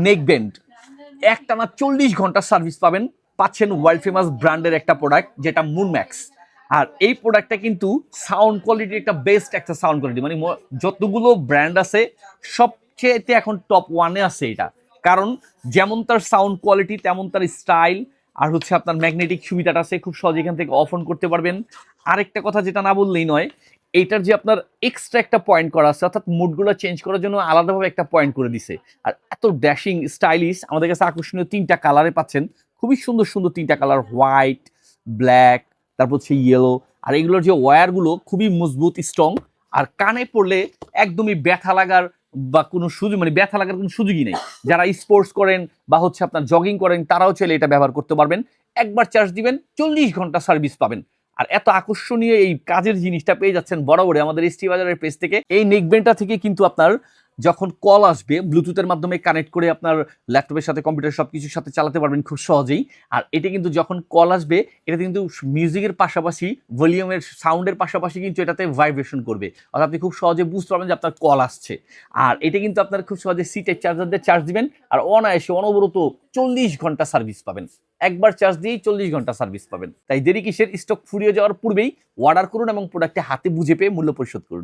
Neck band, একটানা 40 ঘন্টা service পাচ্ছেন ওয়ার্ল্ড ফেমাস ব্র্যান্ডের একটা প্রোডাক্ট যেটা মুনম্যাক্স। আর এই প্রোডাক্টটা কিন্তু সাউন্ড কোয়ালিটি একটা বেস্ট একটা সাউন্ড কোয়ালিটি, মানে যতগুলো ব্র্যান্ড আছে সবচেয়েতে এখন টপ ওয়ানে আছে এটা। কারণ যেমন তার সাউন্ড কোয়ালিটি তেমন তার স্টাইল, আর হচ্ছে আপনার ম্যাগনেটিক সুবিধাটা আছে, খুব সহজে এখান থেকে অফ অন করতে পারবেন। আরেকটা কথা যেটা না বললেই নয়, এইটার যে আপনার এক্সট্রা একটা পয়েন্ট করা আছে, অর্থাৎ মুডগুলো চেঞ্জ করার জন্য আলাদাভাবে একটা পয়েন্ট করে দিছে। আর এত ড্যাশিং স্টাইলিশ, আমাদের কাছে আকর্ষণীয় 3টা কালারে পাচ্ছেন, খুবই সুন্দর সুন্দর 3টা কালার, হোয়াইট, ব্ল্যাক, তারপর হচ্ছে ইয়েলো। আর এগুলোর যে ওয়্যারগুলো খুবই মজবুত, স্ট্রং, আর কানে পড়লে একদমই ব্যথা লাগার বা কোনো সুযোগ, মানে ব্যথা লাগার কোনো সুযোগই নেই। যারা স্পোর্টস করেন বা হচ্ছে আপনার জগিং করেন তারাও চাইলে এটা ব্যবহার করতে পারবেন। একবার চার্জ দিবেন 40 ঘন্টা সার্ভিস পাবেন। আর এত আকর্ষণীয় এই কাজের জিনিসটা পেয়ে যাচ্ছেন বরাবরই আমাদের এসটি বাজারের পেজ থেকে। এই নেকব্যান্ডটা থেকে কিন্তু আপনার যখন কল আসবে ব্লুটুথের মাধ্যমে কানেক্ট করে আপনার ল্যাপটপের সাথে কম্পিউটার সব কিছুর সাথে চালাতে পারবেন খুব সহজেই। আর এটা কিন্তু যখন কল আসবে এটা কিন্তু মিউজিকের পাশাপাশি ভলিউমের সাউন্ডের পাশাপাশি কিন্তু এটাতে ভাইব্রেশন করবে, অর্থাৎ আপনি খুব সহজে বুঝতে পারবেন যে আপনার কল আসছে। আর এটা কিন্তু আপনার খুব সহজে সিটের চার্জার দিয়ে চার্জ দিবেন আর অনায়াসে অনবরত 40 ঘন্টা সার্ভিস পাবেন। একবার চার্জ দিয়েই 40 ঘন্টা সার্ভিস পাবেন। তাই দেরি কিসের, স্টক ফুরিয়ে যাওয়ার পূর্বেই অর্ডার করুন এবং প্রোডাক্টে হাতে বুঝে পেয়ে মূল্য পরিশোধ করুন।